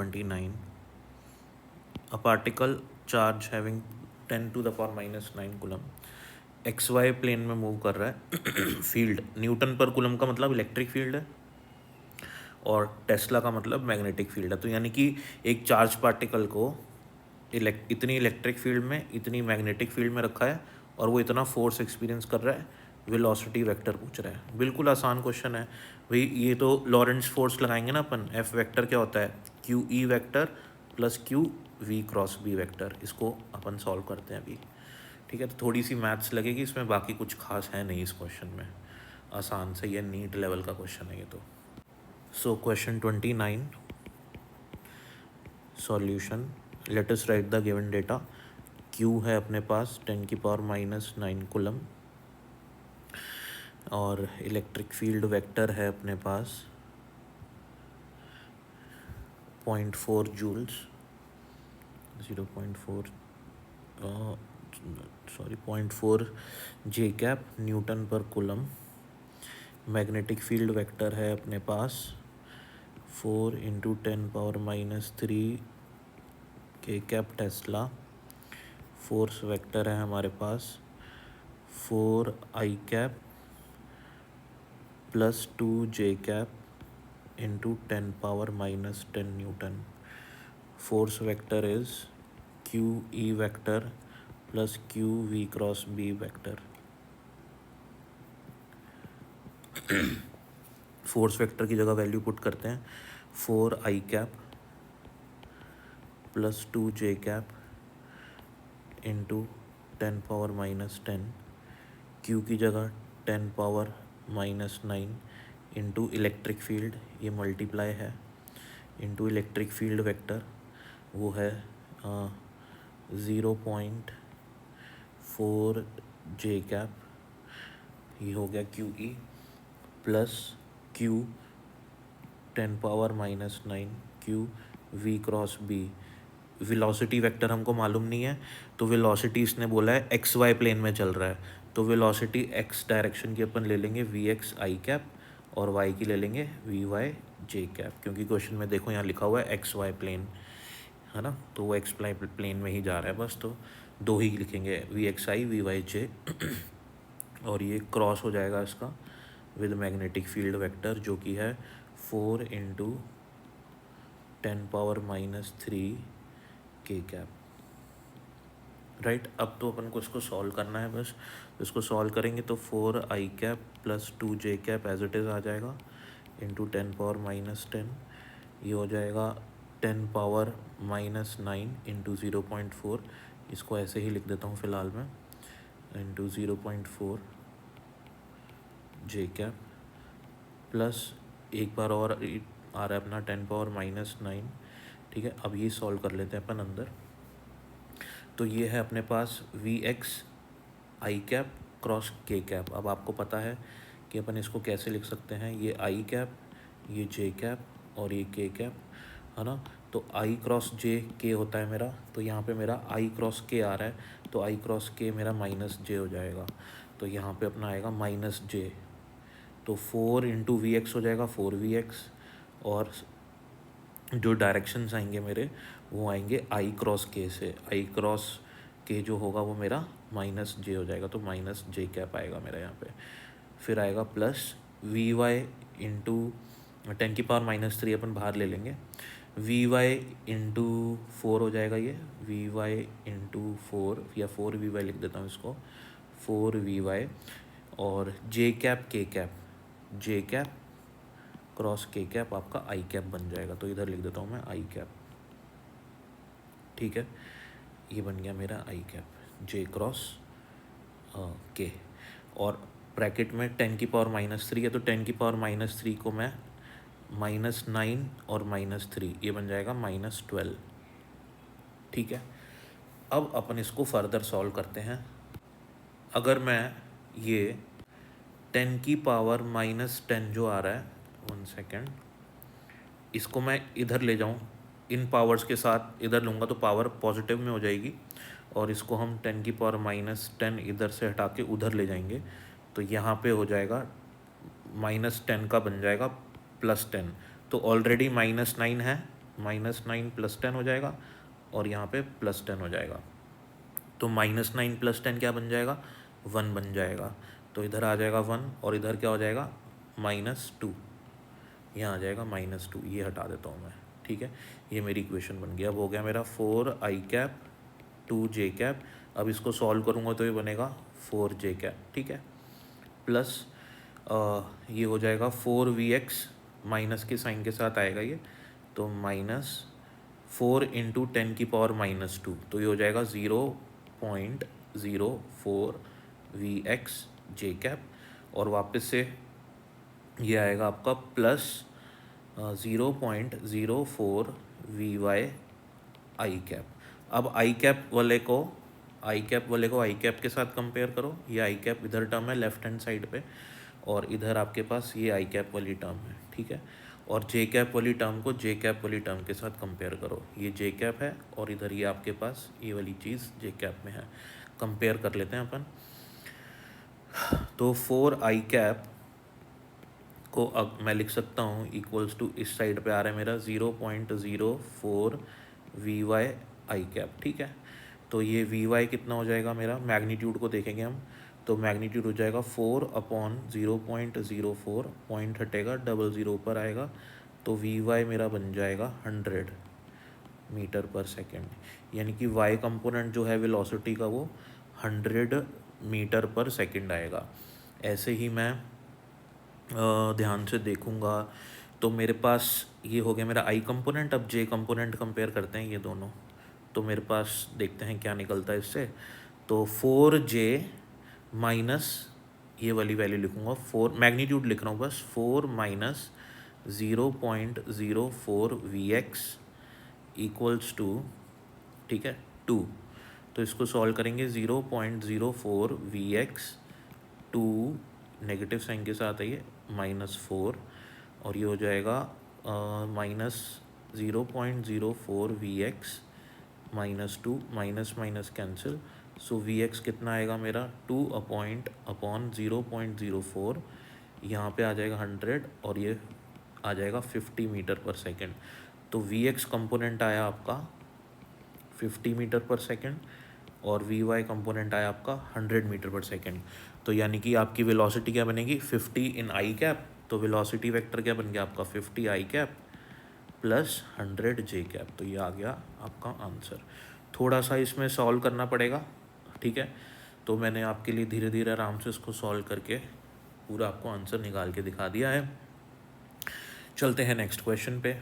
29. A particle charge having 10 to the power minus 9 coulomb X Y plane में move कर रहा है field Newton पर कूलम का मतलब इलेक्ट्रिक फील्ड है और टेस्ला का मतलब मैग्नेटिक फील्ड है। तो यानी कि एक चार्ज पार्टिकल को इतनी इलेक्ट्रिक फील्ड में इतनी मैग्नेटिक फील्ड में रखा है और वो इतना फोर्स एक्सपीरियंस कर रहा है। वेलोसिटी वेक्टर पूछ रहा है, बिल्कुल आसान क्वेश्चन है भाई। ये तो लॉरेंट्ज फोर्स लगाएंगे ना अपन। एफ वेक्टर क्या होता है? Q E vector plus Q we cross B vector. इसको अपन सॉल्व करते हैं अभी, ठीक है। तो थोड़ी सी मैथ्स लगेगी इसमें, बाकी कुछ खास है नहीं इस क्वेश्चन में। आसान से ये नीट लेवल का क्वेश्चन है ये तो। So question 29 solution. Let us right the given data. Q है अपने पास 10 की पावर माइनस 9 कूलम और इलेक्ट्रिक फील्ड वेक्टर है अपने पास 0.4 जूल्स, 0.4 जे कैप न्यूटन पर कूलम। मैग्नेटिक फील्ड वेक्टर है अपने पास 4 इंटू 10⁻³ के कैप टेस्ला। फोर्स वेक्टर है हमारे पास 4 i cap plus 2 j cap into 10⁻⁻10 newton. Force vector is q E vector plus Q we cross B vector. Force vector की जगह value put करते हैं 4 i cap plus 2 j cap into 10⁻⁻10। Q की जगह 10⁻⁻9 into electric field, ये multiply है, into electric field vector वो है 0.4 जे कैप, ये हो गया q e plus Q 10⁻⁻9 Q we cross B. Velocity vector हमको मालूम नहीं है, तो वेलोसिटी इसने बोला है एक्स वाई प्लेन में चल रहा है, तो वेलोसिटी एक्स डायरेक्शन की अपन ले लेंगे वी एक्स आई कैप और वाई की ले लेंगे वी वाई जे कैप, क्योंकि क्वेश्चन में देखो यहाँ लिखा हुआ है एक्स वाई प्लेन, है ना, तो वो एक्स प्लेन में ही जा रहा है बस, तो दो ही लिखेंगे v x i v y j और ये क्रॉस हो जाएगा इसका विद मैग्नेटिक फील्ड वेक्टर जो कि है 4 इंटू 10⁻³ के कैप, राइट। अब तो अपन को इसको सॉल्व करना है बस। इसको सॉल्व करेंगे तो 4 i cap plus 2 j cap as it is आ जाएगा इंटू 10⁻⁻10। ये हो जाएगा 10⁻⁻9 इंटू 0.4, इसको ऐसे ही लिख देता हूँ फ़िलहाल मैं, इंटू 0.4 जे कैप प्लस एक बार और आ रहा है अपना 10⁻⁻9, ठीक है। अब ये सॉल्व कर लेते हैं अपन अंदर। तो ये है अपने पास v x i cap cross k cap. अब आपको पता है कि अपन इसको कैसे लिख सकते हैं, ये आई कैप, ये जे कैप और ये के कैप, है ना। तो आई क्रॉस जे के होता है मेरा, तो यहाँ पे मेरा आई क्रॉस के आ रहा है, तो आई क्रॉस के मेरा माइनस जे हो जाएगा, तो यहाँ पे अपना आएगा माइनस जे। तो 4 इंटू वी एक्स हो जाएगा 4 VX और जो डायरेक्शंस आएंगे मेरे वो आएंगे आई क्रॉस के से। आई क्रॉस के जो होगा वो मेरा माइनस जे हो जाएगा, तो माइनस जे कैप आएगा मेरा यहाँ पे। फिर आएगा प्लस वी वाई इंटू 10⁻³ अपन बाहर ले लेंगे, वी वाई इंटू 4 हो जाएगा ये, वी वाई इंटू 4 या 4 VY लिख देता हूँ इसको, 4 VY और जे कैप के कैप, जे कैप क्रॉस के कैप आपका आई कैप बन जाएगा, तो इधर लिख देता हूँ मैं आई कैप, ठीक है। ये बन गया मेरा आई कैप जे क्रॉस के, और ब्रैकेट में 10⁻³ है, तो 10⁻³ को मैं -9 और -3, ये बन जाएगा -12, ठीक है। अब अपन इसको फर्दर सॉल्व करते हैं। अगर मैं ये 10⁻⁻10 जो आ रहा है, 1 सेकेंड, इसको मैं इधर ले जाऊं, इन पावर्स के साथ इधर लूँगा तो पावर पॉजिटिव में हो जाएगी, और इसको हम 10⁻⁻10 इधर से हटा के उधर ले जाएंगे, तो यहाँ पे हो जाएगा -10 का बन जाएगा +10, तो ऑलरेडी -9 है, -9 + 10 हो जाएगा और यहाँ पे +10 हो जाएगा। तो -9 + 10 क्या बन जाएगा, 1 बन जाएगा। तो इधर आ जाएगा 1 और इधर क्या हो जाएगा -2, यहाँ आ जाएगा -2, ये हटा देता हूँ मैं, ठीक है। ये मेरी इक्वेशन बन गई। अब हो गया मेरा 4i, 2j। अब इसको सॉल्व करूँगा तो ये बनेगा 4j, ठीक है। प्लस ये हो जाएगा 4vx, माइनस के साइन के साथ आएगा ये, तो -4 × 10⁻², तो ये हो जाएगा 0.04 vx और वापस से ये आएगा आपका प्लस 0.04 vy। अब i कैप के साथ कंपेयर करो। ये i कैप इधर टर्म है लेफ्ट हैंड साइड पे और इधर आपके पास ये i कैप वाली टर्म है, ठीक है। और j कैप वाली टर्म को j कैप वाली टर्म के साथ कंपेयर करो। ये j कैप है और इधर ये आपके पास ये वाली चीज़ j कैप में है। कंपेयर कर लेते हैं अपन। तो 4i को अब मैं लिख सकता हूँ इक्वल्स टू, इस साइड पे आ रहा है मेरा 0.04 vy, ठीक है। तो ये vy कितना हो जाएगा मेरा, मैग्नीट्यूड को देखेंगे हम, तो मैग्नीट्यूड हो जाएगा 4/0.04, पॉइंट हटेगा, 00 ऊपर आएगा, तो vy मेरा बन जाएगा 100 मीटर/सेकेंड। यानी कि y कंपोनेंट जो है वेलोसिटी का वो 100 मीटर/सेकेंड आएगा। ऐसे ही मैं ध्यान से देखूँगा तो मेरे पास ये हो गया मेरा i कंपोनेंट। अब j कंपोनेंट कंपेयर करते हैं ये दोनों, तो मेरे पास देखते हैं क्या निकलता है इससे। तो 4j माइनस ये वाली वैल्यू लिखूँगा, 4 मैग्नीट्यूड लिख रहा हूँ बस, 4 - 0.04 vx इक्वल्स टू, ठीक है, 2। तो इसको सॉल्व करेंगे, 0.04 vx 2 नेगेटिव साइन के साथ है ये -4 और ये हो जाएगा -0.04 vx -2, माइनस कैंसिल, सो vx कितना आएगा मेरा 2/0.04, यहाँ पे आ जाएगा 100 और ये आ जाएगा 50 मीटर/सेकेंड। तो vx कंपोनेंट आया आपका 50 मीटर/सेकेंड और vy कंपोनेंट आया आपका 100 मीटर/सेकेंड। तो यानी कि आपकी वेलोसिटी क्या बनेगी 50 इन i कैप, तो वेलोसिटी वेक्टर क्या बन गया आपका 50 i cap plus 100 j cap. तो ये आ गया आपका आंसर। थोड़ा सा इसमें सॉल्व करना पड़ेगा, ठीक है। तो मैंने आपके लिए धीरे धीरे आराम से इसको सॉल्व करके पूरा आपको आंसर निकाल के दिखा दिया है। चलते हैं नेक्स्ट क्वेश्चन पे।